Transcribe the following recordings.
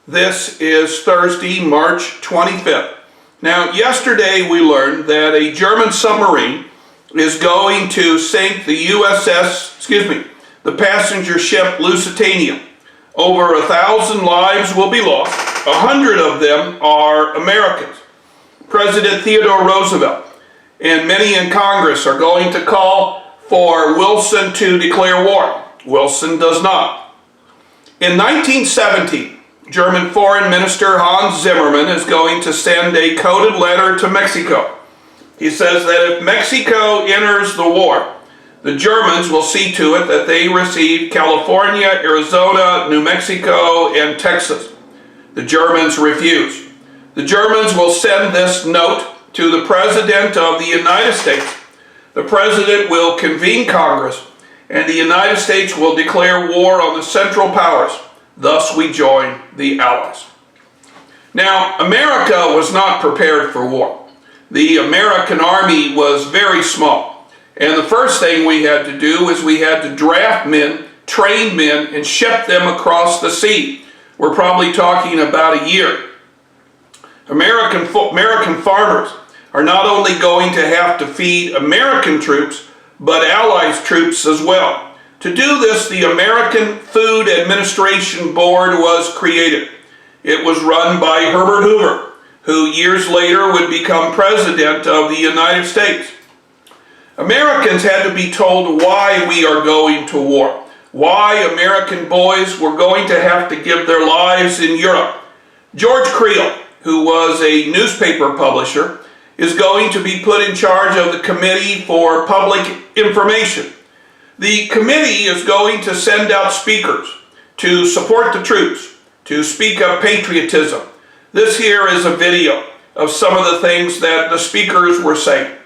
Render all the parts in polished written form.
This is Thursday, March 25th. Now, yesterday we learned that a German submarine is going to sink the the passenger ship Lusitania. Over 1,000 lives will be lost. 100 of them are Americans. President Theodore Roosevelt and many in Congress are going to call for Wilson to declare war. Wilson does not. In 1917, German Foreign Minister Hans Zimmermann is going to send a coded letter to Mexico. He says that if Mexico enters the war, the Germans will see to it that they receive California, Arizona, New Mexico, and Texas. The Germans refuse. The Germans will send this note to the President of the United States. The President will convene Congress, and the United States will declare war on the Central Powers. Thus we join the Allies. Now, America was not prepared for war. The American Army was very small. And the first thing we had to do is we had to draft men, train men, and ship them across the sea. We're probably talking about a year. American farmers are not only going to have to feed American troops, but Allies troops as well. To do this, the American Food Administration Board was created. It was run by Herbert Hoover, who years later would become President of the United States. Americans had to be told why we are going to war, why American boys were going to have to give their lives in Europe. George Creel, who was a newspaper publisher, is going to be put in charge of the Committee for Public Information. The committee is going to send out speakers to support the troops, to speak of patriotism. This here is a video of some of the things that the speakers were saying.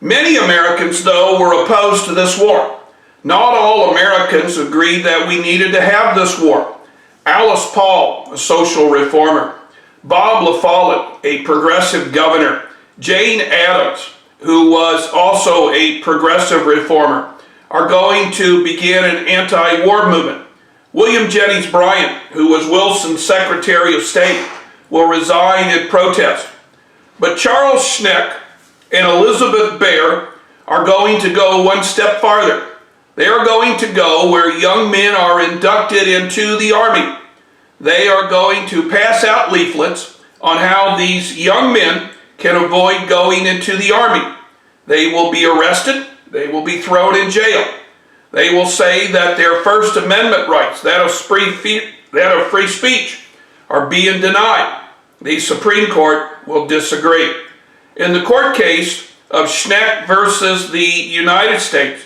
Many Americans, though, were opposed to this war. Not all Americans agreed that we needed to have this war. Alice Paul, a social reformer, Bob La Follette, a progressive governor, Jane Addams, who was also a progressive reformer, are going to begin an anti-war movement. William Jennings Bryan, who was Wilson's Secretary of State, will resign in protest. But Charles Schneck and Elizabeth Bear are going to go one step farther. They are going to go where young men are inducted into the Army. They are going to pass out leaflets on how these young men can avoid going into the Army. They will be arrested. They will be thrown in jail. They will say that their First Amendment rights, that of free speech, are being denied. The Supreme Court will disagree. In the court case of Schneck versus the United States,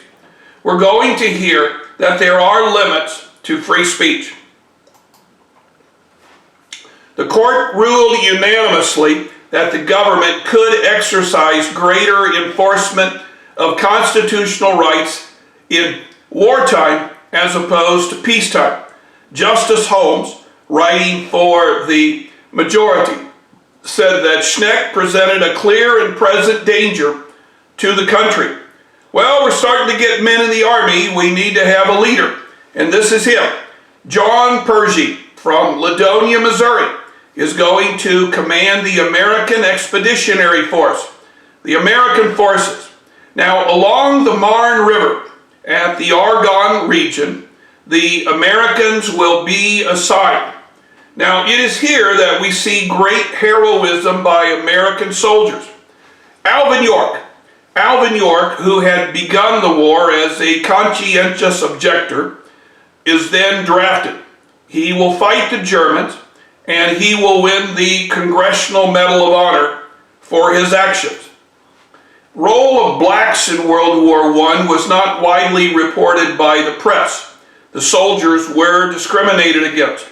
we're going to hear that there are limits to free speech. The court ruled unanimously that the government could exercise greater enforcement of constitutional rights in wartime as opposed to peacetime. Justice Holmes, writing for the majority, said that Schneck presented a clear and present danger to the country. Well, we're starting to get men in the Army. We need to have a leader. And this is him. John Pershing from Ladonia, Missouri, is going to command the American Expeditionary Force, the American forces. Now, along the Marne River at the Argonne region, the Americans will be assigned. Now, it is here that we see great heroism by American soldiers. Alvin York, who had begun the war as a conscientious objector, is then drafted. He will fight the Germans, and he will win the Congressional Medal of Honor for his actions. Role of blacks in World War I was not widely reported by the press. The soldiers were discriminated against.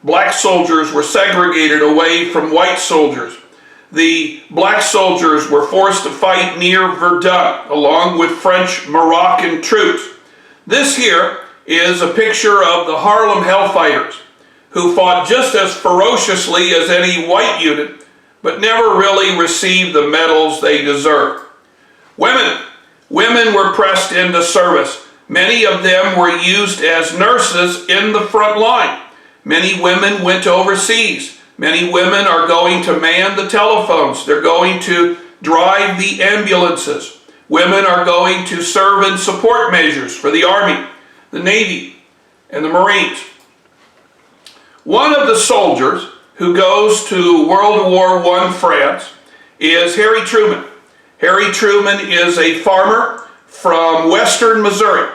Black soldiers were segregated away from white soldiers. The black soldiers were forced to fight near Verdun, along with French Moroccan troops. This here is a picture of the Harlem Hellfighters, who fought just as ferociously as any white unit, but never really received the medals they deserved. Women were pressed into service. Many of them were used as nurses in the front line. Many women went overseas. Many women are going to man the telephones. They're going to drive the ambulances. Women are going to serve in support measures for the Army, the Navy, and the Marines. One of the soldiers who goes to World War I France is Harry Truman. Harry Truman is a farmer from western Missouri.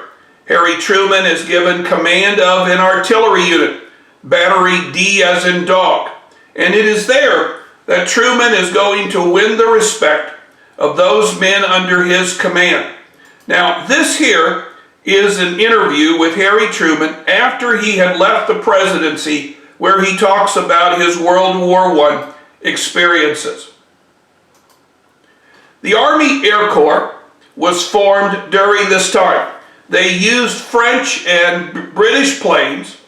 Harry Truman is given command of an artillery unit, Battery D as in dog. And it is there that Truman is going to win the respect of those men under his command. Now, this here is an interview with Harry Truman after he had left the presidency, where he talks about his World War I experiences. The Army Air Corps was formed during this time. They used French and British planes,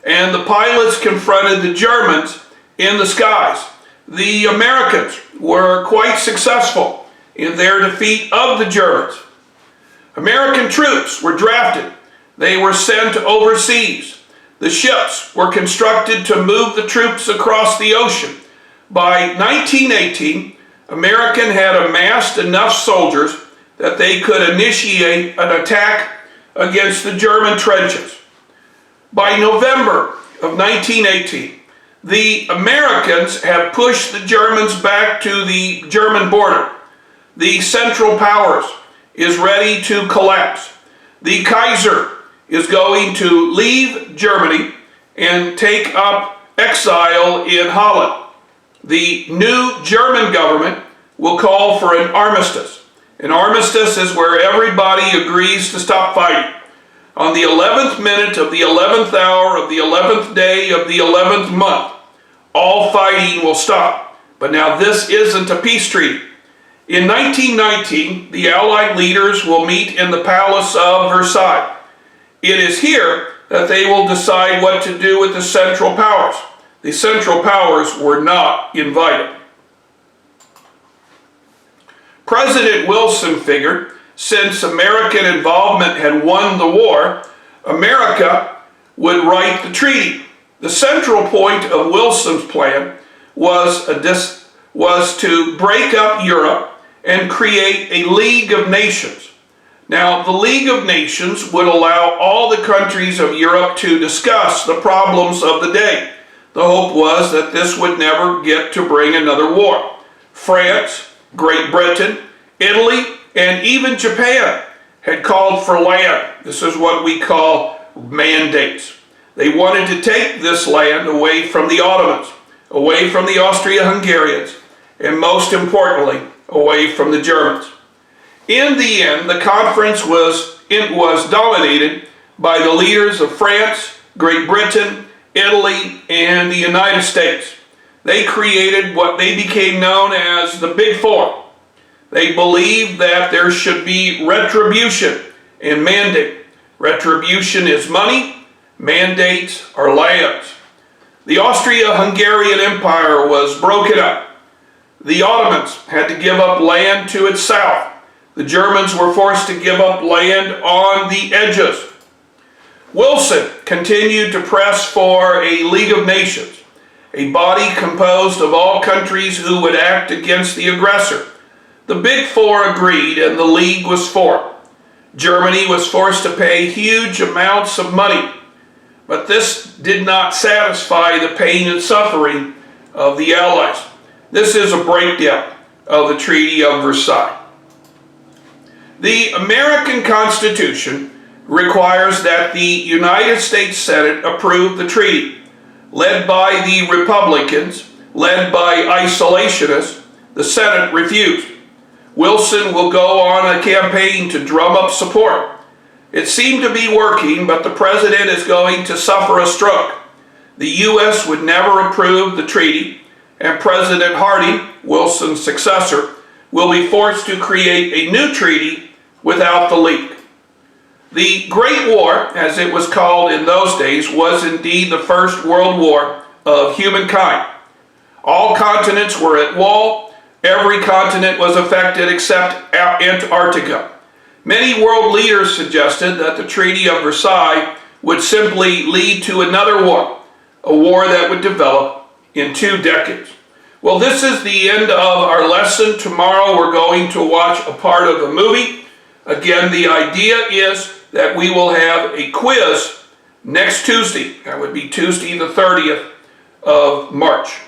and the pilots confronted the Germans in the skies. The Americans were quite successful in their defeat of the Germans. American troops were drafted. They were sent overseas. The ships were constructed to move the troops across the ocean. By 1918, America had amassed enough soldiers that they could initiate an attack against the German trenches. By November of 1918, the Americans have pushed the Germans back to the German border. The Central Powers is ready to collapse. The Kaiser is going to leave Germany and take up exile in Holland. The new German government will call for an armistice. An armistice is where everybody agrees to stop fighting. On the 11th minute of the 11th hour of the 11th day of the 11th month, all fighting will stop. But now this isn't a peace treaty. In 1919, the Allied leaders will meet in the Palace of Versailles. It is here that they will decide what to do with the Central Powers. The Central Powers were not invited. President Wilson figured, since American involvement had won the war, America would write the treaty. The central point of Wilson's plan was to break up Europe and create a League of Nations. Now, the League of Nations would allow all the countries of Europe to discuss the problems of the day. The hope was that this would never get to bring another war. France, Great Britain, Italy, and even Japan had called for land. This is what we call mandates. They wanted to take this land away from the Ottomans, away from the Austro-Hungarians, and most importantly, away from the Germans. In the end, the conference was dominated by the leaders of France, Great Britain, Italy, and the United States. They created what they became known as the Big Four. They believed that there should be retribution and mandate. Retribution is money, mandates are lands. The Austro-Hungarian Empire was broken up. The Ottomans had to give up land to its south. The Germans were forced to give up land on the edges. Wilson continued to press for a League of Nations, a body composed of all countries who would act against the aggressor. The Big Four agreed and the League was formed. Germany was forced to pay huge amounts of money, but this did not satisfy the pain and suffering of the Allies. This is a breakdown of the Treaty of Versailles. The American Constitution requires that the United States Senate approve the treaty. Led by the Republicans, led by isolationists, the Senate refused. Wilson will go on a campaign to drum up support. It seemed to be working, but the president is going to suffer a stroke. The U.S. would never approve the treaty, and President Harding, Wilson's successor, will be forced to create a new treaty without the League. The Great War, as it was called in those days, was indeed the first world war of humankind. All continents were at war. Every continent was affected except Antarctica. Many world leaders suggested that the Treaty of Versailles would simply lead to another war, a war that would develop in 2 decades. Well, this is the end of our lesson. Tomorrow we're going to watch a part of a movie. Again, the idea is that we will have a quiz next Tuesday. That would be Tuesday the 30th of March.